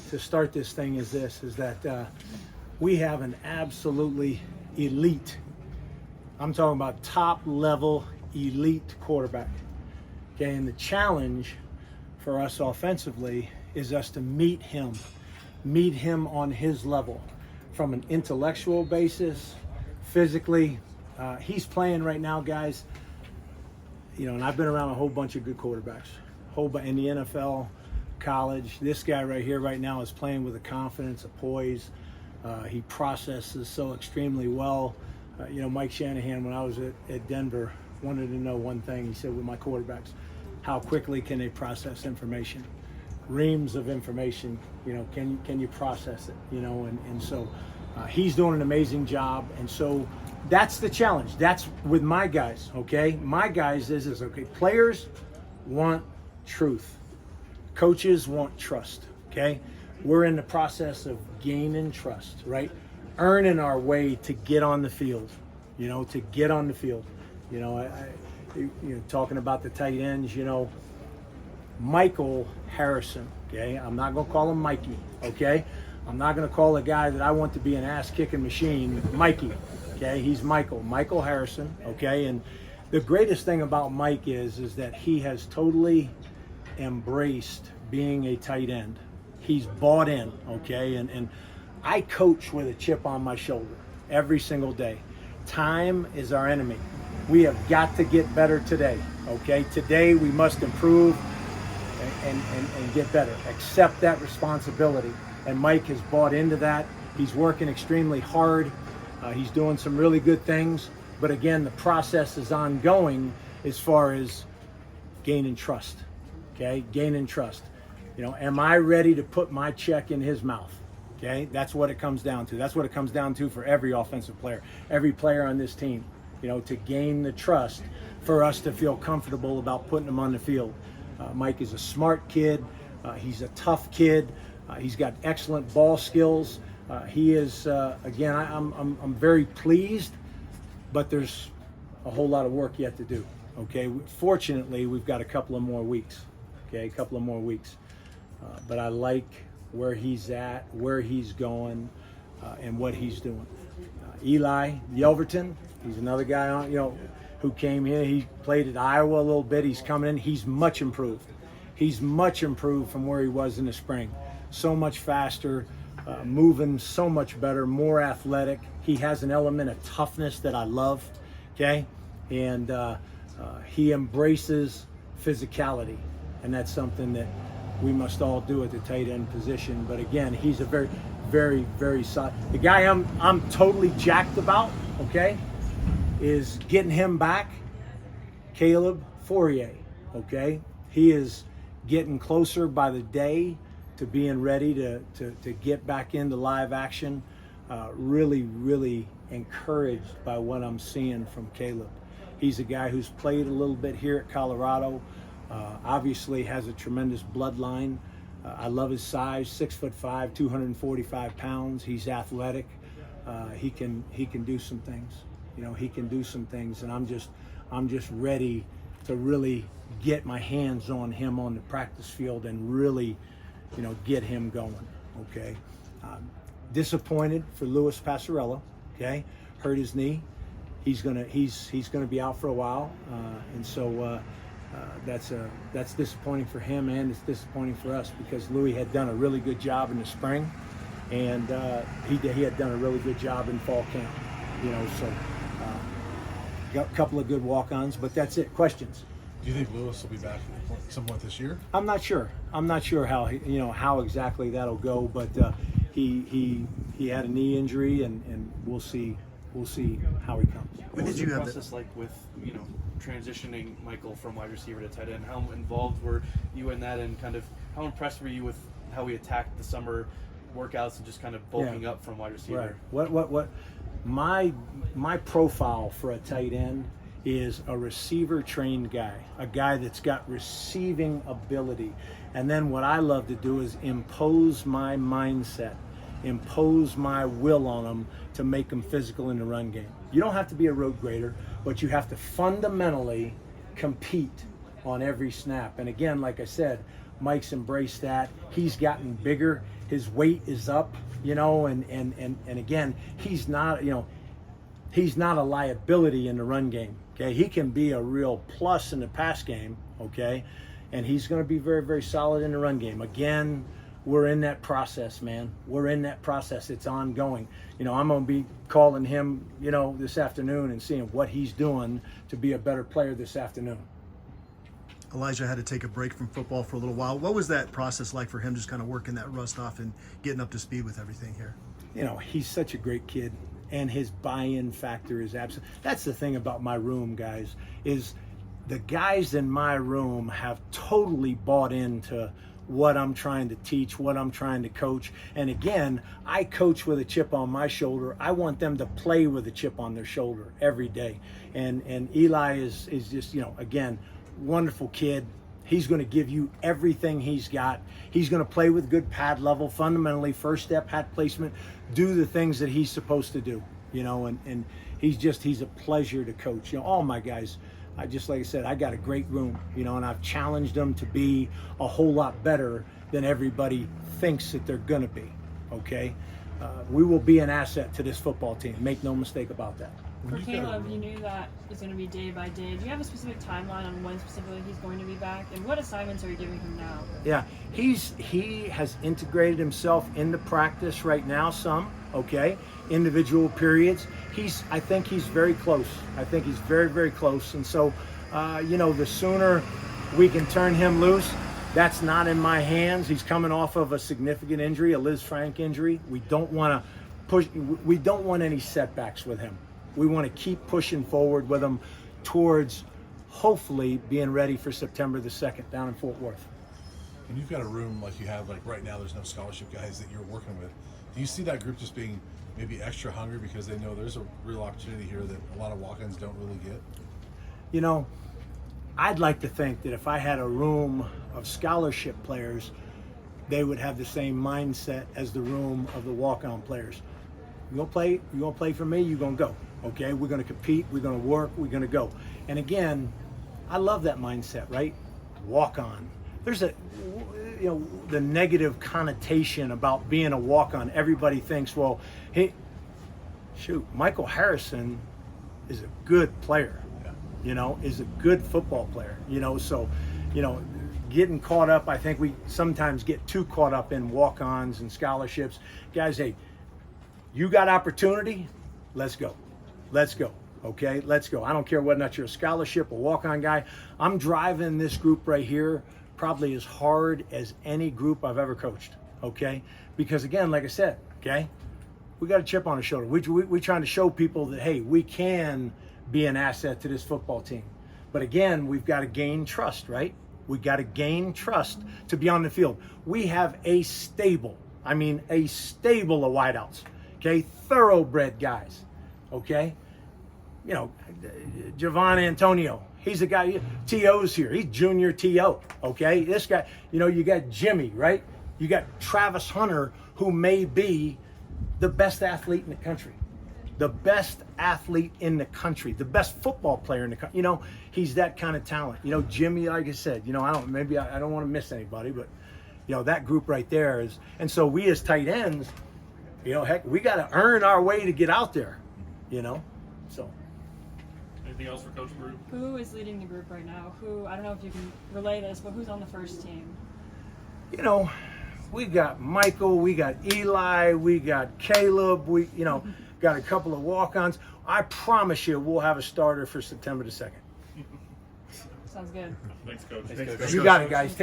to start this thing is that we have an absolutely elite, I'm talking about top level elite quarterback. Okay, and the challenge for us offensively is us to meet him on his level from an intellectual basis, physically. He's playing right now, guys. And I've been around a whole bunch of good quarterbacks, in the NFL, college. This guy right here right now is playing with a confidence, a poise. He processes so extremely well. Mike Shanahan, when I was at Denver, wanted to know one thing. He said, with my quarterbacks, how quickly can they process information? Reams of information, can you process it? And so he's doing an amazing job. And so that's the challenge. That's with my guys, okay? My guys is okay, players want truth. Coaches want trust, okay? We're in the process of gaining trust, right? Earning our way to get on the field, to get on the field. Talking about the tight ends, Michael Harrison, okay? I'm not going to call him Mikey, okay? I'm not going to call a guy that I want to be an ass-kicking machine Mikey, okay? He's Michael Harrison, okay? And the greatest thing about Mike is that he has totally embraced being a tight end. He's bought in, okay? And I coach with a chip on my shoulder every single day. Time is our enemy. We have got to get better today, okay? Today we must improve and get better. Accept that responsibility. And Mike has bought into that. He's working extremely hard. He's doing some really good things. But again, the process is ongoing as far as gaining trust, okay? Gaining trust. Am I ready to put my check in his mouth? Okay, that's what it comes down to. That's what it comes down to for every offensive player, every player on this team, to gain the trust for us to feel comfortable about putting him on the field. Mike is a smart kid. He's a tough kid. He's got excellent ball skills. He is, again, I'm very pleased, but there's a whole lot of work yet to do. Okay, fortunately, we've got a couple of more weeks. Okay, a couple of more weeks. But I like where he's at, where he's going, and what he's doing. Eli Yelverton, he's another guy who came here. He played at Iowa a little bit. He's coming in. He's much improved. He's much improved from where he was in the spring. So much faster, moving so much better, more athletic. He has an element of toughness that I love, okay? And he embraces physicality, and that's something that we must all do at the tight end position. But again, he's a very, very, very solid. The guy I'm totally jacked about, okay, is getting him back, Caleb Fourier, okay? He is getting closer by the day to being ready to get back into live action. Really, really encouraged by what I'm seeing from Caleb. He's a guy who's played a little bit here at Colorado. Obviously has a tremendous bloodline. I love his size, 6'5", 245 pounds. He's athletic. He can do some things. He can do some things, and I'm just ready to really get my hands on him on the practice field and really, get him going. Okay. Disappointed for Louis Passarella. Okay, hurt his knee. He's gonna be out for a while, and so. That's disappointing for him, and it's disappointing for us because Louis had done a really good job in the spring, and he had done a really good job in fall camp. So got a couple of good walk-ons, but that's it. Questions? Do you think Louis will be back somewhat this year? I'm not sure. I'm not sure how exactly that'll go, but he had a knee injury, and we'll see how he comes. When did you have process like with transitioning Michael from wide receiver to tight end? How involved were you in that, and kind of how impressed were you with how he attacked the summer workouts and just kind of bulking up from wide receiver? Right. What my profile for a tight end is a receiver trained guy, a guy that's got receiving ability. And then what I love to do is impose my mindset, impose my will on them to make them physical in the run game. You don't have to be a road grader, but you have to fundamentally compete on every snap. And again, like I said, Mike's embraced that. He's gotten bigger. his weight is up, you know, and again, he's not, you know, he's not a liability in the run game. Okay, he can be a real plus in the pass game. Okay, and he's going to be very, very solid in the run game. Again, we're in that process, man. We're in that process. It's ongoing. You know, I'm going to be calling him, you know, this afternoon and seeing what he's doing to be a better player this afternoon. Elijah had to take a break from football for a little while. What was that process like for him, just kind of working that rust off and getting up to speed with everything here? You know, he's such a great kid, and his buy-in factor is absolute. That's the thing about my room, guys, is the guys in my room have totally bought into what I'm trying to teach, what I'm trying to coach. And again, I coach with a chip on my shoulder. I want them to play with a chip on their shoulder every day. And Eli is just, you know, again, wonderful kid. He's going to give you everything he's got. He's going to play with good pad level, fundamentally, first step, pad placement, do the things that he's supposed to do, you know, and he's a pleasure to coach. You know, all my guys, like I said, I got a great room, you know, and I've challenged them to be a whole lot better than everybody thinks that they're going to be, okay? We will be an asset to this football team. Make no mistake about that. For Caleb, you knew that it's going to be day by day. Do you have a specific timeline on when specifically he's going to be back? And what assignments are you giving him now? Yeah, he has integrated himself into practice right now some, okay? Individual periods. I think he's very close. I think he's very, very close. And so, you know, the sooner we can turn him loose, that's not in my hands. He's coming off of a significant injury, a Liz Frank injury. We don't want any setbacks with him. We want to keep pushing forward with him towards hopefully being ready for September the 2nd down in Fort Worth. And you've got a room like you have, like right now, there's no scholarship guys that you're working with. Do you see that group just being maybe extra hungry because they know there's a real opportunity here that a lot of walk-ins don't really get? You know, I'd like to think that if I had a room of scholarship players, they would have the same mindset as the room of the walk-on players. You gonna play for me, you're gonna go. Okay, we're gonna compete, we're gonna work, we're gonna go. And again, I love that mindset, right? Walk on. There's the negative connotation about being a walk-on. Everybody thinks, well, hey, shoot, Michael Harrison is a good player, you know, is a good football player, you know, so, you know, getting caught up, I think we sometimes get too caught up in walk-ons and scholarships. Guys, hey, you got opportunity, let's go. Let's go. Okay, let's go. I don't care whether or not you're a scholarship, a walk-on guy. I'm driving this group right here probably as hard as any group I've ever coached. Okay, because again, like I said, okay, we got a chip on our shoulder. We're trying to show people that, hey, we can be an asset to this football team. But again, we've got to gain trust, right? We got to gain trust to be on the field. We have a stable of wideouts. Okay, thoroughbred guys. Okay, you know, Javon Antonio, he's a guy, T.O.'s here, he's junior T.O., okay? This guy, you know, you got Jimmy, right? You got Travis Hunter, who may be the best athlete in the country. The best athlete in the country, the best football player in the country. You know, he's that kind of talent. You know, Jimmy, like I said, you know, I don't want to miss anybody, but, you know, that group right there is, and so we as tight ends, you know, heck, we got to earn our way to get out there. You know, so. Anything else for Coach Brew? Who is leading the group right now? I don't know if you can relay this, but who's on the first team? You know, we got Michael, we got Eli, we got Caleb, we, you know, got a couple of walk-ons. I promise you we'll have a starter for September the 2nd. Sounds good. Thanks, Coach. Thanks, Coach. You got it, guys.